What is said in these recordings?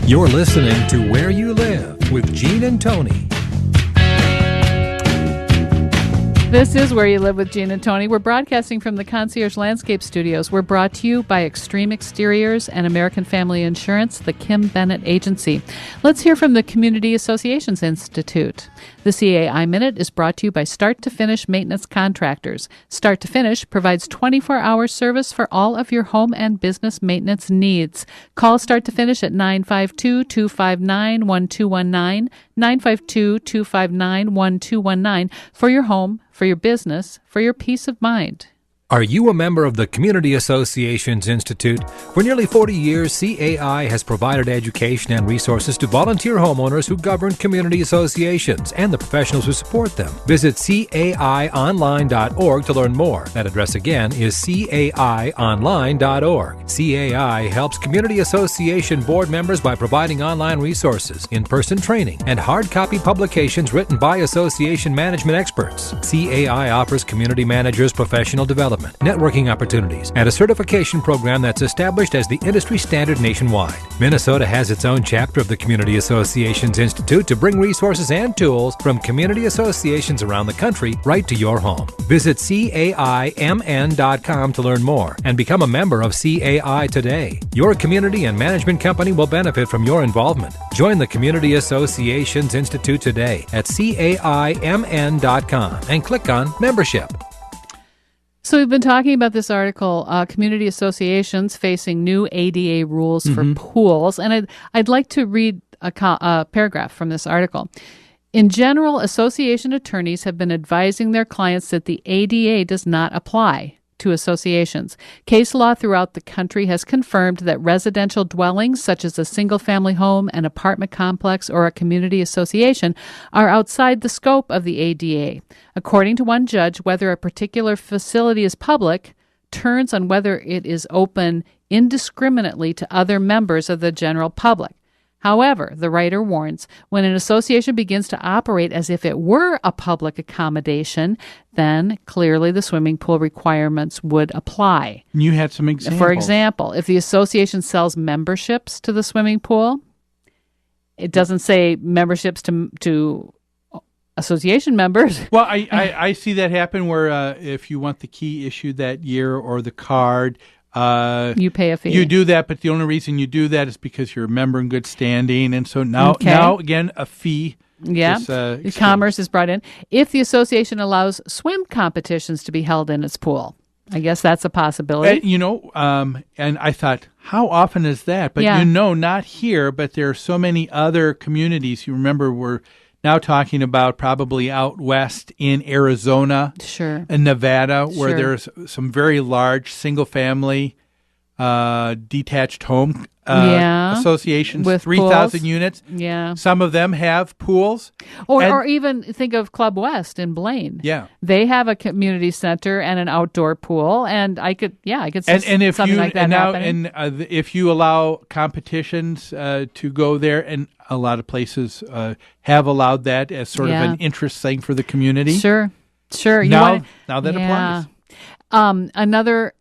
You're listening to Where You Live with Gene and Tony. This is Where You Live with Gene and Tony. We're broadcasting from the Concierge Landscape Studios. We're brought to you by Extreme Exteriors and American Family Insurance, the Kim Bennett Agency. Let's hear from the Community Associations Institute. The CAI Minute is brought to you by Start to Finish Maintenance Contractors. Start to Finish provides 24-hour service for all of your home and business maintenance needs. Call Start to Finish at 952-259-1219, 952-259-1219 for your home, for your business, for your peace of mind. Are you a member of the Community Associations Institute? For nearly 40 years, CAI has provided education and resources to volunteer homeowners who govern community associations and the professionals who support them. Visit caionline.org to learn more. That address again is caionline.org. CAI helps community association board members by providing online resources, in-person training, and hard copy publications written by association management experts. CAI offers community managers professional development, networking opportunities, and a certification program that's established as the industry standard nationwide. Minnesota has its own chapter of the Community Associations Institute to bring resources and tools from community associations around the country right to your home. Visit caimn.com to learn more and become a member of CAI today. Your community and management company will benefit from your involvement. Join the Community Associations Institute today at caimn.com and click on Membership. So we've been talking about this article, community associations facing new ADA rules for pools, and I'd like to read a paragraph from this article. In general, association attorneys have been advising their clients that the ADA does not apply to associations. Case law throughout the country has confirmed that residential dwellings, such as a single-family home, an apartment complex, or a community association, are outside the scope of the ADA. According to one judge, whether a particular facility is public turns on whether it is open indiscriminately to other members of the general public. However, the writer warns, when an association begins to operate as if it were a public accommodation, then clearly the swimming pool requirements would apply. You had some examples. For example, if the association sells memberships to the swimming pool, it doesn't say memberships to association members. Well, I see that happen where if you want the key issued that year or the card, you pay a fee. You do that, but the only reason you do that is because you're a member in good standing, and so now again, a fee. Yeah, commerce is brought in. If the association allows swim competitions to be held in its pool, I guess that's a possibility. And I thought, how often is that? But not here, but there are so many other communities. You remember we're now talking about probably out west in Arizona, sure, and Nevada, where there's some very large single-family detached home associations with 3,000 units. Yeah, some of them have pools, or even think of Club West in Blaine. Yeah, they have a community center and an outdoor pool, and I could see if something like that happening. And if you allow competitions to go there, and a lot of places have allowed that as sort of an interest thing for the community. Sure. Now that applies. Another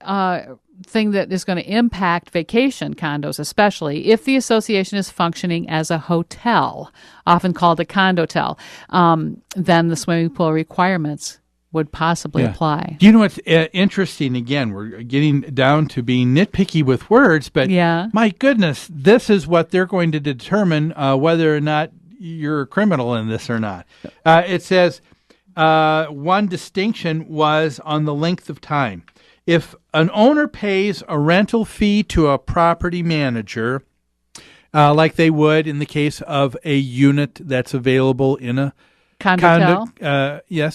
thing that is going to impact vacation condos, especially if the association is functioning as a hotel, often called a condotel, then the swimming pool requirements would possibly apply. Do you know what's interesting? Again, we're getting down to being nitpicky with words, but my goodness, this is what they're going to determine whether or not you're a criminal in this or not. It says one distinction was on the length of time. If an owner pays a rental fee to a property manager, like they would in the case of a unit that's available in a condo,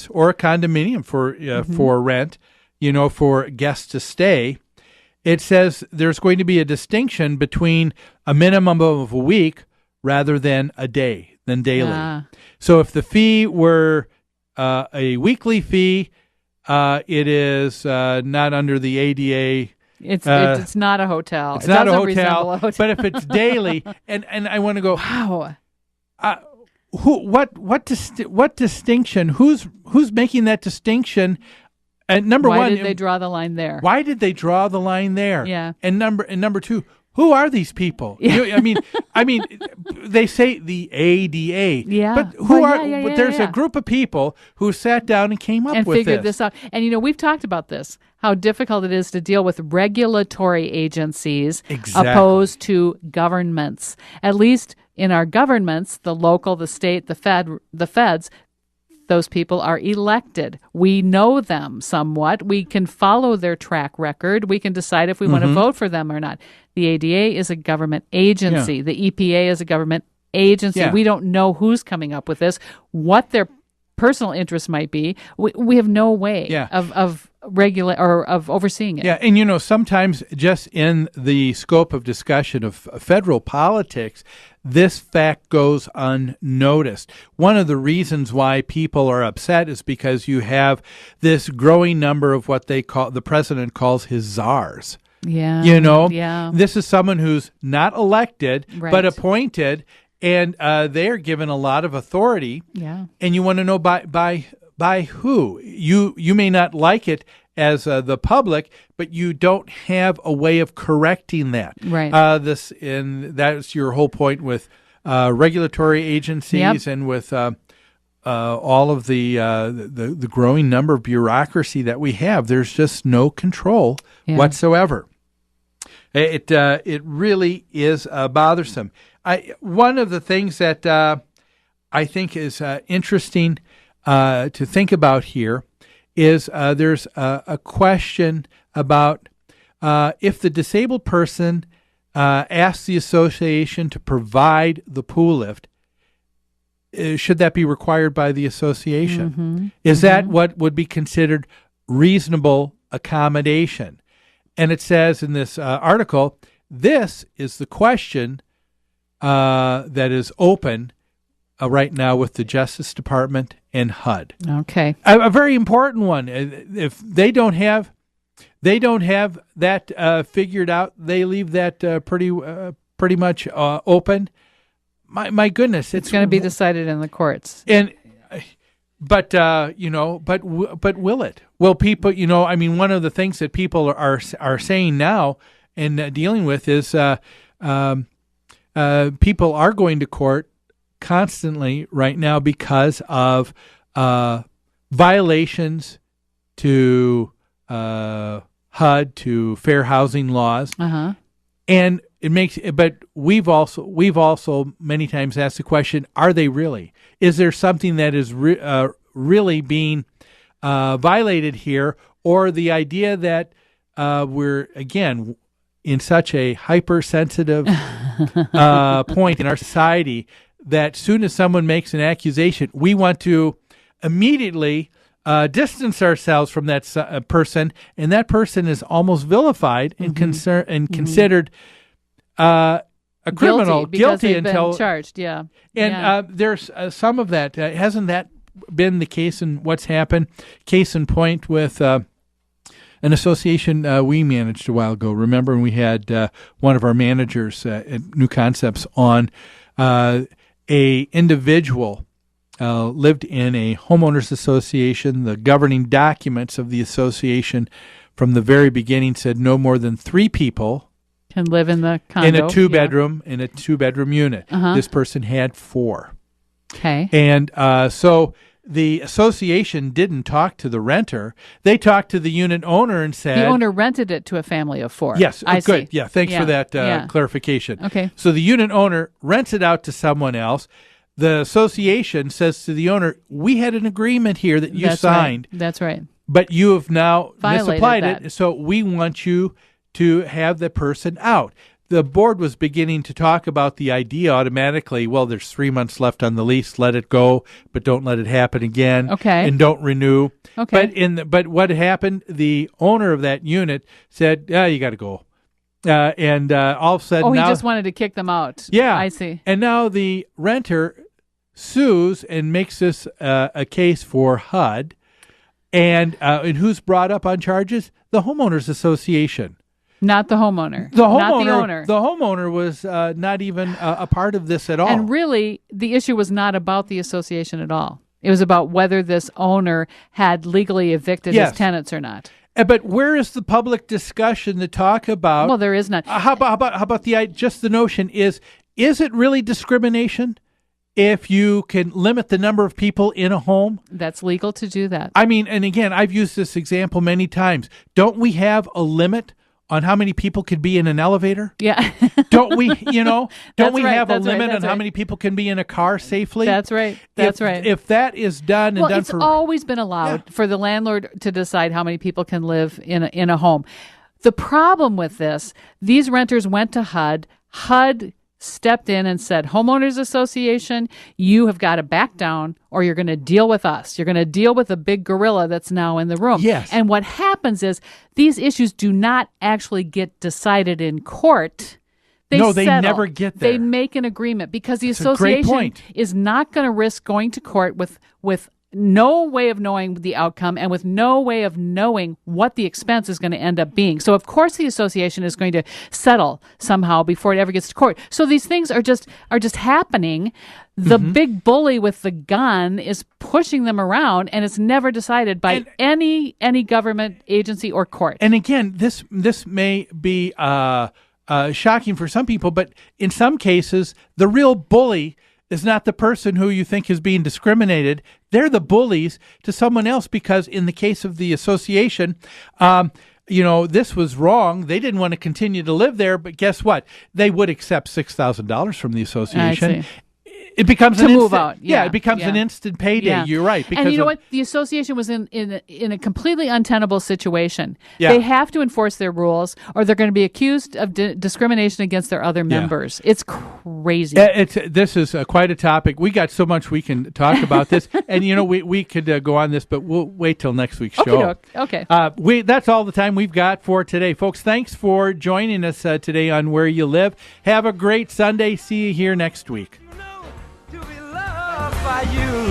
or a condominium for rent, for guests to stay, it says there's going to be a distinction between a minimum of a week rather than a day, than daily. So if the fee were a weekly fee, it is not under the ADA. It's not a hotel. It's not a hotel. But if it's daily, and I want to go, wow. What distinction? Who's making that distinction? And why did they draw the line there? Why did they draw the line there? Yeah. And number two, who are these people? I mean, they say the ADA. Yeah. But but there's a group of people who sat down and came up with this. And figured this out. And, we've talked about this, how difficult it is to deal with regulatory agencies opposed to governments. At least in our governments, the local, the state, the feds, those people are elected. We know them somewhat. We can follow their track record. We can decide if we want to vote for them or not. The ADA is a government agency. Yeah. The EPA is a government agency. Yeah. We don't know who's coming up with this, what their personal interests might be. We have no way of regulate or of overseeing it. Yeah, and sometimes just in the scope of discussion of federal politics, this fact goes unnoticed. One of the reasons why people are upset is because you have this growing number of what the president calls his czars. Yeah. This is someone who's not elected, but appointed, and they are given a lot of authority. Yeah. And you want to know by who? You may not like it as the public, but you don't have a way of correcting that. Right. And that's your whole point with regulatory agencies and with all of the growing number of bureaucracy that we have. There's just no control whatsoever. It really is bothersome. One of the things that I think is interesting to think about here is there's a question about if the disabled person asks the association to provide the pool lift, should that be required by the association? Mm-hmm. Is that what would be considered reasonable accommodation? And it says in this article, this is the question that is open right now with the Justice Department and HUD. Okay, a very important one. If they don't have that figured out, they leave that pretty much open. My goodness, it's going to be decided in the courts. But will it? Will people? One of the things that people are saying now and dealing with is people are going to court constantly right now because of violations to HUD, to fair housing laws, and but we've also many times asked the question: are they really? Is there something that is really being violated here, or the idea that we're again in such a hypersensitive point in our society that soon as someone makes an accusation, we want to immediately distance ourselves from that person, and that person is almost vilified and considered a criminal, guilty until been charged. Yeah, and there's some of that. Hasn't that been the case in what's happened? Case in point with an association we managed a while ago. Remember, when we had one of our managers at New Concepts on. A individual lived in a homeowners association. The governing documents of the association from the very beginning said no more than 3 people can live in the condo. In a two-bedroom unit. This person had 4. Okay. And so the association didn't talk to the renter. They talked to the unit owner and said... The owner rented it to a family of 4. Yes, I good. See. Yeah, thanks for that clarification. Okay. So the unit owner rents it out to someone else. The association says to the owner, we had an agreement here that you signed. Right. That's right. But you have now misapplied that. it, so we want you to have the person out. The board was beginning to talk about the idea automatically, well, there's 3 months left on the lease, let it go, but don't let it happen again. Okay. And don't renew. Okay. But what happened, the owner of that unit said, you got to go. And all of a sudden he just wanted to kick them out. Yeah. I see. And now the renter sues and makes this a case for HUD. And who's brought up on charges? The homeowners association. Not the homeowner. Not the owner. The homeowner was not even a part of this at all. And really, the issue was not about the association at all. It was about whether this owner had legally evicted his tenants or not. But where is the public discussion to talk about? Well, there is none. How about just the notion is is it really discrimination if you can limit the number of people in a home? That's legal to do that. I mean, and again, I've used this example many times. Don't we have a limit on how many people could be in an elevator? Yeah. Don't we, don't we have a limit on how how many people can be in a car safely? That's right. That's right. If that is done and done it's always been allowed for the landlord to decide how many people can live in a home. The problem with this, these renters went to HUD. HUD stepped in and said, homeowners association, you have got to back down or you're going to deal with us. You're going to deal with the big gorilla that's now in the room. Yes. And what happens is these issues do not actually get decided in court. They never get there. They make an agreement because the association is not going to risk going to court with no way of knowing the outcome and with no way of knowing what the expense is going to end up being. So, of course, the association is going to settle somehow before it ever gets to court. So these things are just happening. The big bully with the gun is pushing them around, and it's never decided by any government agency or court. And again, this may be shocking for some people, but in some cases, the real bully is not the person who you think is being discriminated. They're the bullies to someone else because in the case of the association, this was wrong. They didn't want to continue to live there, but guess what? They would accept $6,000 from the association. I see. It becomes move out. Yeah, it becomes an instant payday. Yeah. You're right. And you know what? The association was in a completely untenable situation. Yeah. They have to enforce their rules, or they're going to be accused of discrimination against their other members. It's crazy. This is quite a topic. We got so much we can talk about this, and we could go on this, but we'll wait till next week's show. Okay. That's all the time we've got for today, folks. Thanks for joining us today on Where You Live. Have a great Sunday. See you here next week. By you.